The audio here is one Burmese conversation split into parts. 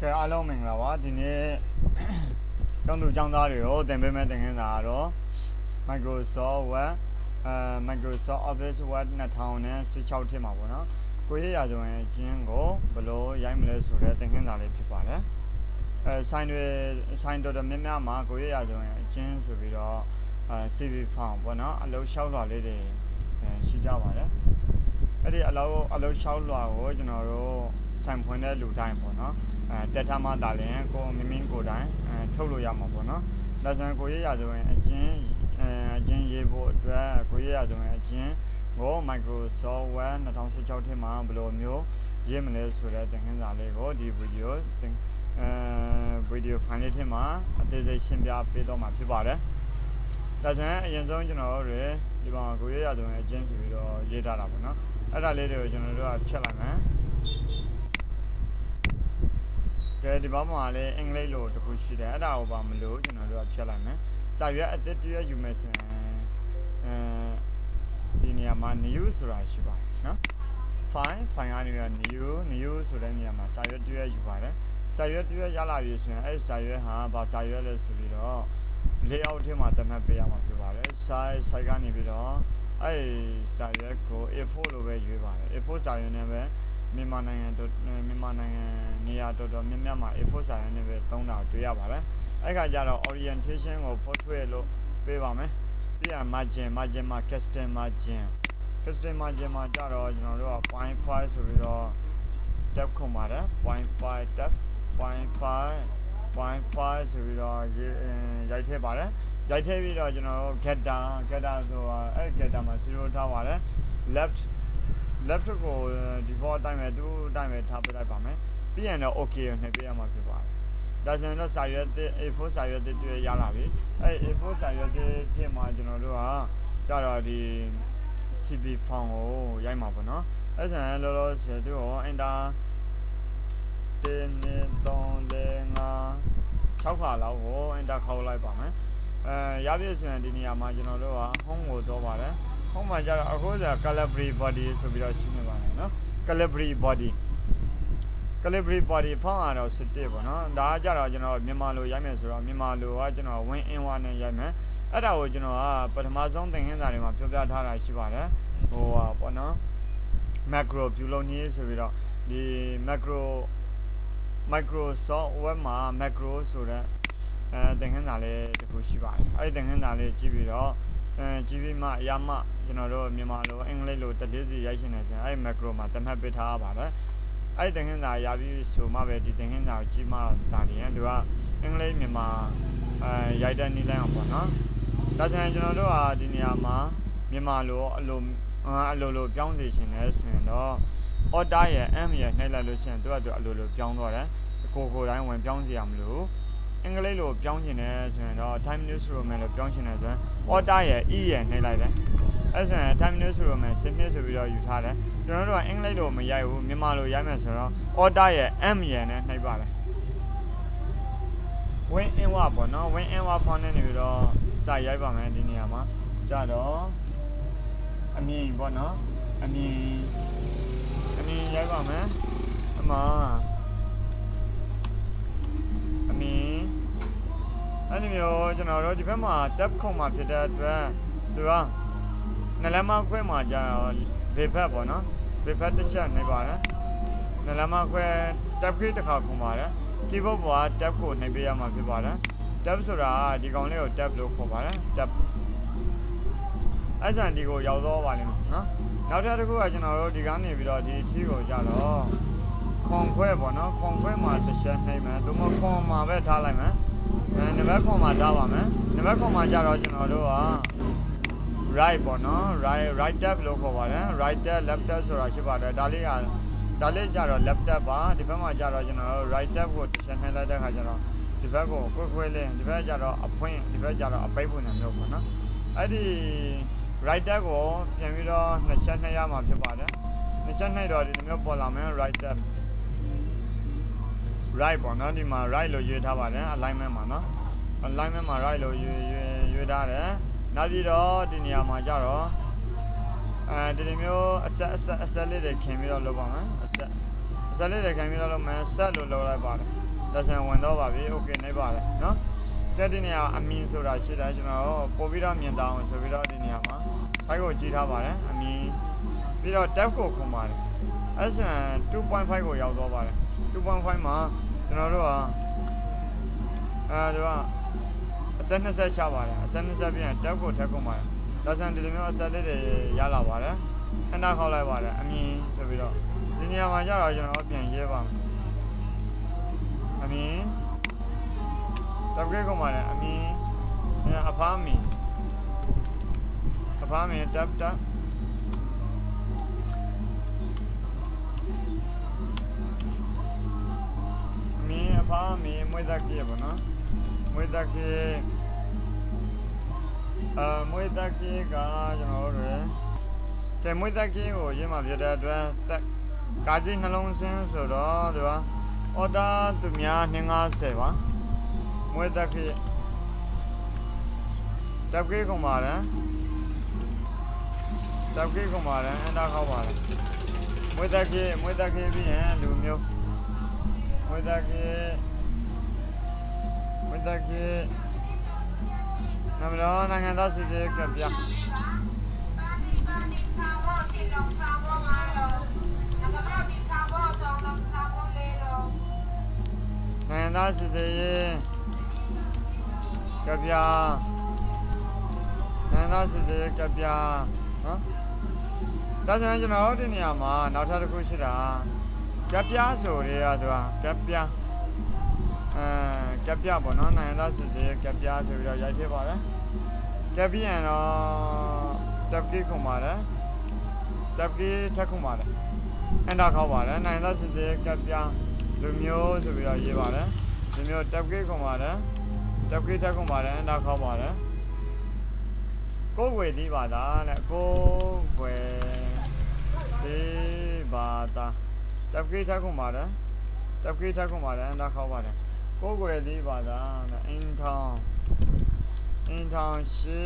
ကဲအားလုံးမင်္ဂလာပါဒီနေ့ကျောင်းသူကျောင်းသားတွေကိုသင်ပေးမယ့်သင်ခန်းစာကတော့ Microsoft Word Microsoft Office Word 2016ထဲမှာပေါ့နော်ကိုရရဆိုရင်အချင်းကိုဘယ်လိုရိုက်မလဲဆိုတဲ့သင်ခန်းစာလေးဖြစ်ပါတယ်ဆိုင်တော်များများမှာကိုရရဆိုရင်အချင်းဆိုပြီးတော့ CV Form ပေါ့နော်အလုပ်လျှောက်လွှာလေးတွေရှိကြပါတယ်အဲ့ဒီအလုပ်လျှောက်လွှာကိုကျွန်တော်တို့ဆိုင်ဖွင့်တဲ့လူတိုင်းပေါ့နော်တက်ထားမှသာလျှင်ကိုမင်းကိုတိုင်းထုတ်လို့ရမှာပေါ့နော်ဒါဆိုရင်ကိုရရဆိုရင်အချင်းရေးဖို့အတွက်ကိုရရဆိုရင်အချင်းကို Microsoft Word 2016ထဲမှာဘယ်လိုမျိုးရေးမလဲဆိုတဲ့သင်ခန်းစာလေးကိုဒီဗီဒီယိုဖိုင်လေးထဲမှာအသေးစိတ်ရှင်းပြပေးတော့မှာဖြစ်ပါတယ်ဒါဆိုရင်အရင်ဆုံးကျွန်တော်တို့ဒီမှာကိုရရဆိုရင်အချင်းဆိုပြီးတော့ရေးထားတာပေါ့နော်အဲ့ဒါလေးတွေကိုကျွန်တော်တို့ကဖြတ်လိုက်မယ်ကဲဒီဘောက်မှာလည်းအင်္ဂလိပ်လိုတစ်ခုရှိတယ်အဲ့ဒါကိုပါမလို့ကျွန်တော်တို့ကဖြတ်လိုက်မယ်စာရွက်အသစ်တရွက်ယူမယ်ဆိုရင်ဒီနေရာမှာ new ဆိုတာရှိပါတယ်နော် file ကနေပြီး new ဆိုတဲ့နေရာမှာစာရွက်တရွက်ယူပါတယ်စာရွက်တရွက်ရလာပြီဆိုရင်အဲ့စာရွက်ဟာဘာစာရွက်လဲဆိုပြီးတော့ layout ထဲမှာသတ်မှတ်ပေးရမှာဖြစ်ပါတယ် size ကနေပြီးတော့အဲ့စာရွက်ကို A4 လိုပဲရွေးပါတယ် A4 စာရွက်နဲ့ပဲမြန်မာနိုင်ငံနေရာတော်တော်များများမှာ A4 စာရွက်နဲ့ပဲသုံးတာတွေ့ရပါတယ်အဲ့ခါကျတော့ orientation ကို portrait လို့ပေးပါမယ်ပြီးရင် margin မှာ custom margin မှာကြတော့ကျွန်တော်တို့က 0.5 ဆိုပြီးတော့ tab ခုံပါတယ် 0.5 tab 0.5 ဆိုပြီးတော့ရိုက်ထည့်ပါတယ်ရိုက်ထည့်ပြီးတော့ကျွန်တော်တို့ getter ဆိုတာအဲ့ getter မှာ0ထားပါတယ် left ကို default အတိုင်းပဲသူ့အတိုင်းပဲထားပေးလိုက်ပါမယ်ပြီးရင်တော့ okay ကိုနှိပ်ပေးရမှာဖြစ်ပါတယ်ဒါဆိုရင်တော့စာရွက်သစ် A4 စာရွက်သစ်တွေ့ရလာပြီအဲ့ A4 စာရွက်သစ်ဖြစ်မှာကျွန်တော်တို့ကကြတော့ဒီ CV Form ကိုရိုက်မှာပေါ့နော်အဲ့ဆိုရင်လောလောဆယ်သူ့ကို enter 1 2 3 4 5 6ခါလောက်ကို enter ခေါက်လိုက်ပါမယ်ရပြီဆိုရင်ဒီနေရာမှာကျွန်တော်တို့က home ကိုတော့ပါတယ်home မှာကျတော့အခုကျ calibri body ဆိုပြီးတော့ရှင်းနေပါတယ်နော် calibri body font ကတော့17ပေါ့နော်ဒါကကြတော့ကျွန်တော်မြန်မာလိုရိုက်မယ်ဆိုတော့မြန်မာလိုကကျွန်တော် win in one နဲ့ရိုက်မယ်အဲ့ဒါကိုကျွန်တော်ကပထမဆုံးသင်ခန်းစာတွေမှာပြောပြထားတာရှိပါတယ်ဟိုပေါ့နော် macro ပြုလုပ်နည်းဆိုပြီးတော့ဒီ Microsoft Word မှာ macro ဆိုတဲ့သင်ခန်းစာလေးတစ်ခုရှိပါတယ်အဲ့ဒီသင်ခန်းစာလေးကြည့်ပြီးတော့ကြည့်ပြီးမှရမှကျွန်တော်တို့မြန်မာလိုအင်္ဂလိပ်လိုတစ်လေးစီရိုက်ရှင်နေကြအဲ့ macro မှာသတ်မှတ်ပေးထားပါတယ်အဲ့ဒီသင်ခန်းစာရပြီးဆိုမှပဲဒီသင်ခန်းစာကိုကြည့်မှတာလျင်သူကအင်္ဂလိပ်မြန်မာရိုက်တဲ့နည်းလမ်းအောင်ပေါ့နော်ဒါဆိုရင်ကျွန်တော်တို့ကဒီနေရာမှာမြန်မာလိုအလိုပြောင်းစီရှင်လဲဆိုရင်တော့ order ရဲ့ m ရဲ့နှိပ်လိုက်လို့ရှိရင်သူကအလိုပြောင်းသွားတယ်ကိုတိုင်းဝင်ပြောင်းစီရမလို့အင်္ဂလိပ်လိုပြောင်းချင်တယ်ဆိုရင်တော့ time news roman လို့ပြောင်းချင်တယ်ဆိုရင် order ရဲ့ e ရဲ့နှိပ်လိုက်တယ်အဲ့ဆိုရင် time news roman စနစ်ဆိုပြီးတော့ယူထားတယ်ကျွန်တော်တို့ကအင်္ဂလိပ်လိုမရိုက်ဘူးမြန်မာလိုရိုက်မယ်ဆိုတော့ order ရဲ့ m ရဲ့နဲ့နှိပ်ပါတယ် win in one ပေါ့နော် win in one font နဲ့နေပြီးတော့စာရိုက်ပါမယ်ဒီနေရာမှာကြတော့အမြင်ပေါ့နော်အမြင်ရိုက်ပါမယ်အမအမြင်အဲ့ဒီမျိုးကျွန်တော်တို့ဒီဘက်မှာ tab ခုံမှာဖြစ်တဲ့အတွက်သူကနလမခွဲမှာကြတော့ဘေဖက်ပေါ့နော်ဘေဖက်တစ်ချက်နှိပ်ပါတယ်နလမခွဲ tab ခေးတစ်ခါခုံပါတယ် keyboard ပေါ်က tab ကိုနှိပ်ပေးရမှာဖြစ်ပါတယ် tab ဆိုတာဒီကောင်လေးကို tab လို့ခေါ်ပါတယ် tab အဲ့ဆန်ဒီကိုရောက်တော့ပါလိမ့်မယ်နော်နောက်တစ်ခုကကျွန်တော်တို့ဒီကနေပြီးတော့ဒီအထီးကိုကြတော့ခွန်ခွဲပေါ့နော်ခွန်ခွဲမှာတစ်ချက်နှိပ်မယ်သို့မဟုတ်ခွန်မှာပဲထားလိုက်မယ်နံပါတ်ခွန်မှာထားပါမယ်နံပါတ်ခွန်မှာကြတော့ကျွန်တော်တို့က right ပေါ့နော် right tab လို့ခေါ်ပါတယ် right tab left tab ဆိုတာရှိပါတယ်ဒါလေးကြတော့ left tab ပါဒီဘက်မှာကြတော့ကျွန်တော်တို့ right tab ကိုတစ်ချက်နှိပ်လိုက်တဲ့အခါကျတော့ဒီဘက်ကိုခွဲလေးဒီဘက်ကြတော့အဖွင့်ဒီဘက်ကြတော့အပိတ်ပုံစံမျိုးပေါ့နော်အဲ့ဒီ right tab ကိုပြန်ပြီးတော့နှစ်ချက်နှိပ်ရမှာဖြစ်ပါတယ်နှစ်ချက်နှိပ်တော့ဒီလိုမျိုးပေါ်လာမယ် right tab right ပေါ့နော်ဒီမှာ right လို့ရွေးထားပါတယ် alignment မှာနော် alignment မှာ right လို့ရွေးထားတယ်နောက်ပြီးတော့ဒီနေရာမှာကြတော့ဒီလိုမျိုးအဆက်လေးတွေခင်ပြီးတော့လုပ်ပါမယ်အဆက်လေးတွေခင်ပြီးတော့လုပ်မယ်ဆက်လို့လုပ်လိုက်ပါတယ် lesson 1တော့ပါပြီ okay နေပါလေနော်ကဲဒီနေရာအမင်းဆိုတာရှိတယ်ကျွန်တော်ပို့ပြီးတော့မြင်တောင်းဆိုပြီးတော့ဒီနေရာမှာ site ကိုကြည့်ထားပါတယ်အမင်းပြီးတော့ tab ကိုခုံပါတယ် lesson 2.5 ကိုရောက်သွားပါတယ် 2.5 မှာကျွန်တော်တို့ကဒီကအစက်20ချပါတယ်အစက်20ပြန် tab ကိုထပ်ခုံပါတယ် lesson ဒီလိုမျိုးအစက်လေးတွေရလာပါတယ်အနာခေါက်လိုက်ပါတယ်အမင်းဆိုပြီးတော့ဒီနေရာမှာကျတော့ကျွန်တော်ပြန်ရေးပါမယ်အမင်းတပည့်ကမှလည်းအမင်းအဖားမင်းတပ်အမင်းအဖားမင်းမွေးသက်ကြီးပေါ့နော်မွေးသက်ကြီးကကျွန်တော်တို့ကဲမွေးသက်ကြီးကိုရေးမှပြတဲ့အတွက်ကာကြီးနှလုံးစင်းဆိုတော့ဒီပါအော်ဒါသူများ250ပါမွေးသက်ကြီးတပ်ကြီးကုန်ပါတယ်အနာခေါက်ပါတယ်မွေးသက်ကြီးပြီးရင်လူမျိုးမွေးသက်ကြီးနမတော်နိုင်ငံသားစစ်စစ်ကပြနိုင်ငံသားစစ်စစ်ကပြနိုင်ငံသားစစ်စစ်ကပြနော်ဒါကြောင့်ကျွန်တော်တို့ဒီနေရာမှာနောက်ထပ်တစ်ခုရှိတာကပြဆိုရဲသူကကပြပေါ့နော်နိုင်ငံသားစစ်စစ်ကပြဆိုပြီးတော့ရိုက်ထည့်ပါတယ်ကပြရင်တော့တပ်ကြီးခုံပါတယ်တပ်ကြီးထက်ခုံပါတယ်အန်တာခေါက်ပါတယ်နိုင်ငံသားစစ်စစ်ကပြလူမျိုးဆိုပြီးတော့ရေးပါတယ်လူမျိုးတပ်ကြီးခုံပါတယ်တပ်ကြီးထက်ခုံပါတယ်အန်တာခေါက်ပါတယ်ကိုယ်ွယ်ဒီပါတာနဲ့ကိုယ်ွယ်ဒီပါတာတပ်ကြီးထက်ခုံပါတယ်အန်တာခေါက်ပါတယ်ကိုယ်ွယ်ဒီပါတာနဲ့အင်းထောင်ရှိ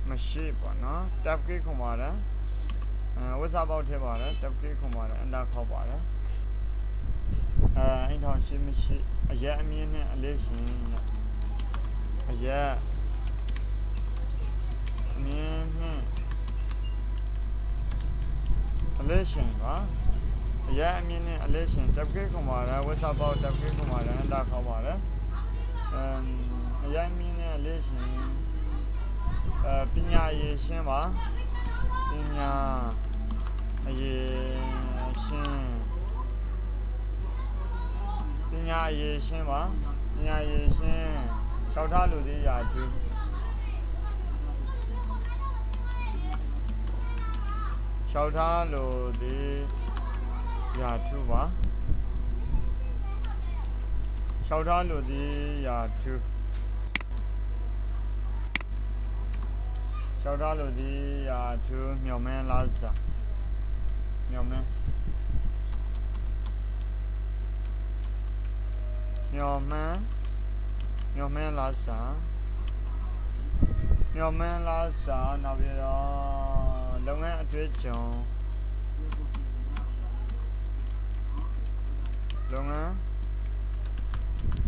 မရှိပေါ့နော်တပ်ကြီးခုံပါတယ်ဝတ်စားပေါက်ထဲပါတယ်တပ်ကြီးခုံပါတယ်အန်တာခေါက်ပါတယ်အင်းထောင်ရှိမရှိအရက်အမြင့်နဲ့အလေးရှင်အရက်အမြင့်နဲ့အလေးရှင်ပါအရက်အမြင့်နဲ့အလေးရှင်တပ်ကြီးခုံပါတယ်ဝတ်စားပေါက်တပ်ကြီးခုံပါတယ်အန်တာခေါက်ပါတယ်အရက်အမြင့်နဲ့အလေးရှင်ပညာရေးရှင်းပါပညာရေးရှင်းပါပညာရေးရှင်းစောက်ထားလူသေးရာကျူးစောက်ထားလူသေးရာထူပါစောက်ထားလူသေးရာထူစောက်ထားလူသေးရာထူမြော်မင်းလားစာမြော်မင်းလားစာနောက်ပြီးတော့လုပ်ငန်း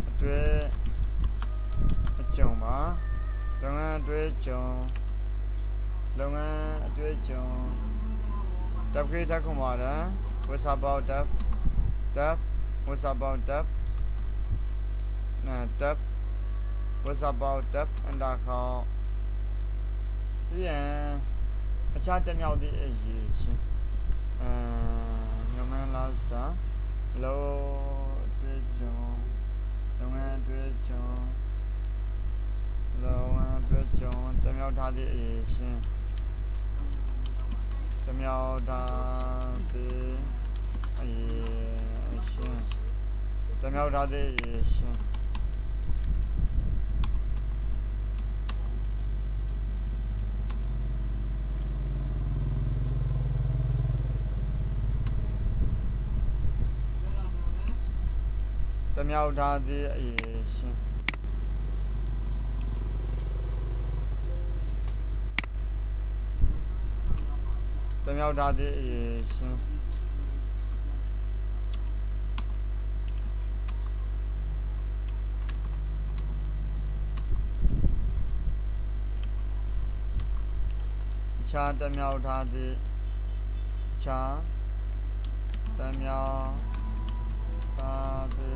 အတွေ့အကြုံပါလုပ်ငန်းအတွေ့အကြုံတပ်ကြီးတက်ခုမှာတယ်ဝတ်စားပေါက်တပ်ဝတ်စားပေါက်တပ်ဝတ်စားပေါက်တပ်အန်တာခေါက်ပြီးရင်အခြားတက်မြောက်သည့်အရေးရှင်မြန်မာလာစာလောတွေ့ကြုံလုပ်ငန်းတွေ့ကြုံတက်မြောက်ထားသည့်အရေးရှင်တက်မြောက်ထားသည့်အရေးရှင်တမြောက်ထားသည့်ရှင်တမြောက်ထားသည့်အရေးရှင်တမြောက်ထားသည့်အရေးရှင် cha tam yao tha the cha tam yao tha the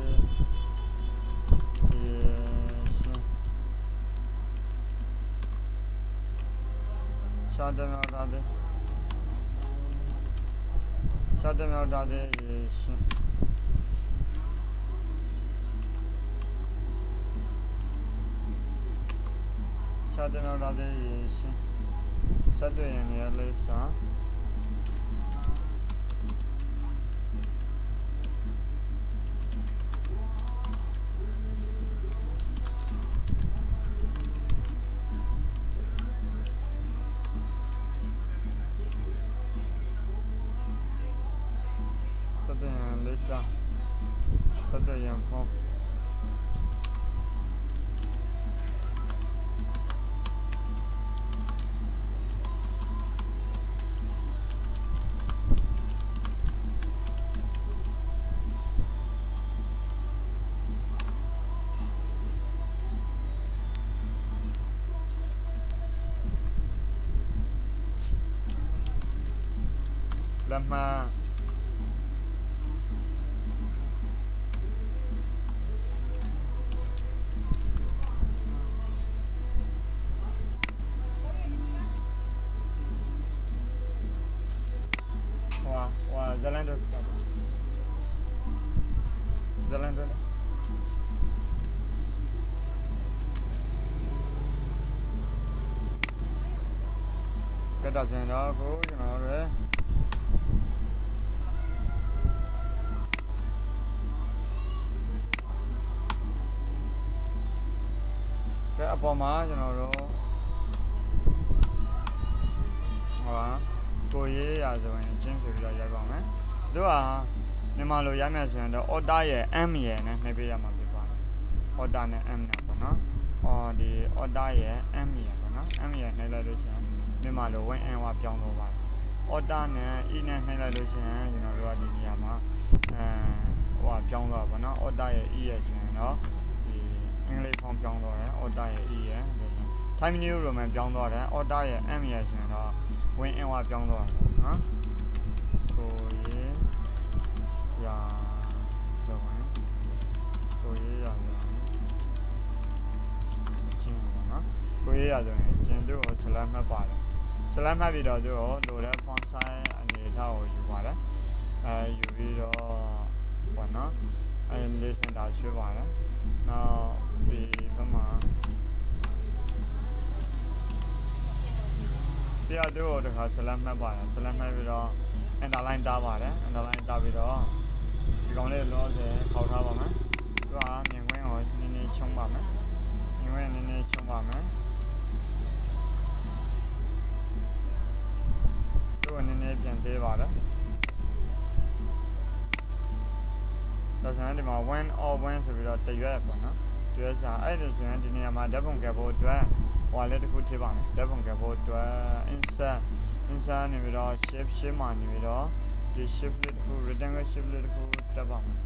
cha tam yao tha the cha tam yao tha the cha tam yao tha the sát tuyển này lấy sáng sát tuyển lấy sáng sát tuyển phong làm mà jalan dulu kita sini aku jangan ada cái apa mà cho nó đó à tôi ấy à rồi chính sự là vậy còn á đúng à nhưng mà lúc mà xem đó order ye M ye nè mấy bây giờ mà bị bán order nè M nè còn nó đi order ye M ye còn nó M ye này là được xem nhưng mà lúc quên em qua trong rồi bạn order nè y nè này là được xem cho nó rồi đi nhà mà qua trong rồi còn nó order ye y ye xem nó English form trong rồi đấy, order ye y ye time new rồi mà trong rồi đấy, order ye M ye xem nó quên em qua trong rồi hả tôi ya rồi tôi ya rồi chính rồi tôi ya rồi chính tôi salam mà bảo salam mà bị đó tôi đồ đấy phong sai anh ấy thaoอยู่bảo đấyอยู่ပြီးတော့ပေါ့နော်လေးစင်တာရွှေ့ပါလားနောက်ဒီဘက်မှာတရားတို့တခါဆလမ်မှတ်ပါတယ်ဆလမ်မှတ်ပြီးတော့ underline တားပါတယ် underline တားပြီးတော့ဒီကောင်လေးလောဆယ်ခေါက်ထားပါမယ်သူကမြင်ကွင်းကိုနည်းနည်းချုံပါမယ်မြင်ကွင်းနည်းနည်းချုံပါမယ်သူကနည်းနည်းပြန်သေးပါတယ်ဒါဆိုရင်ဒီမှာ when or when ဆိုပြီးတော့တရွက်ပေါ့နော်တရွက်စာအဲ့လိုဆိုရင်ဒီနေရာမှာဓာတ်ပုံကပ်ဖို့အတွက်ဟိုလည်းတစ်ခုထည့်ပါမယ်ဓာတ်ပုံကပ်ဖို့အတွက် insert နေပြီးတော့ shape မှာနေပြီးတော့ဒီ shape လေးတစ်ခု rectangle shape လေးတစ်ခုတက်ပါမယ်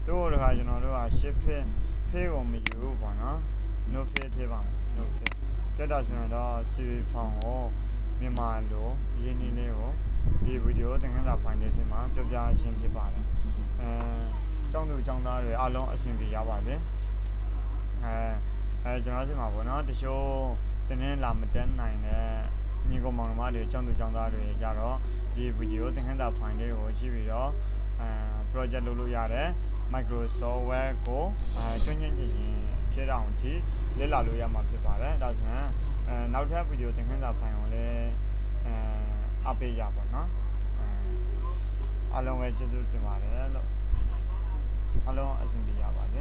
တို့တခါကျွန်တော်တို့က shape ဖေးကိုမယူဘူးပေါ့နော် no ဖေးထည့်ပါမယ် no ဖေးတက်တာဆိုရင်တော့ CV Form ကိုမြန်မာလိုရင်းနှီးလေးကိုဒီဗီဒီယိုသင်ခန်းစာဖိုင်လေးထဲမှာပြပြရှင်းဖြစ်ပါတယ်ကျောင်းသူကျောင်းသားတွေအားလုံးအဆင်ပြေရပါစေကျွန်တော်ဒီမှာပေါ့နော်တချို့တင်းလာမတက်နိုင်တဲ့ညီကောင်မောင်နှမတွေကျောင်းသူကျောင်းသားတွေကြတော့ဒီဗီဒီယိုသင်ခန်းစာဖိုင်လေးကိုကြည့်ပြီးတော့project လုပ်လို့ရတယ် Microsoft Word ကိုကျွမ်းကျင်ခြင်းဖြစ်အောင်ဒီလေ့လာလို့ရမှာဖြစ်ပါတယ်ဒါဆိုရင်နောက်ထပ်ဗီဒီယိုသင်ခန်းစာဖိုင်ကိုလည်းအပေးရပါတော့အားလုံးပဲကျေးဇူးတင်ပါတယ်လို့အားလုံးအဆင်ပြေရပါစေ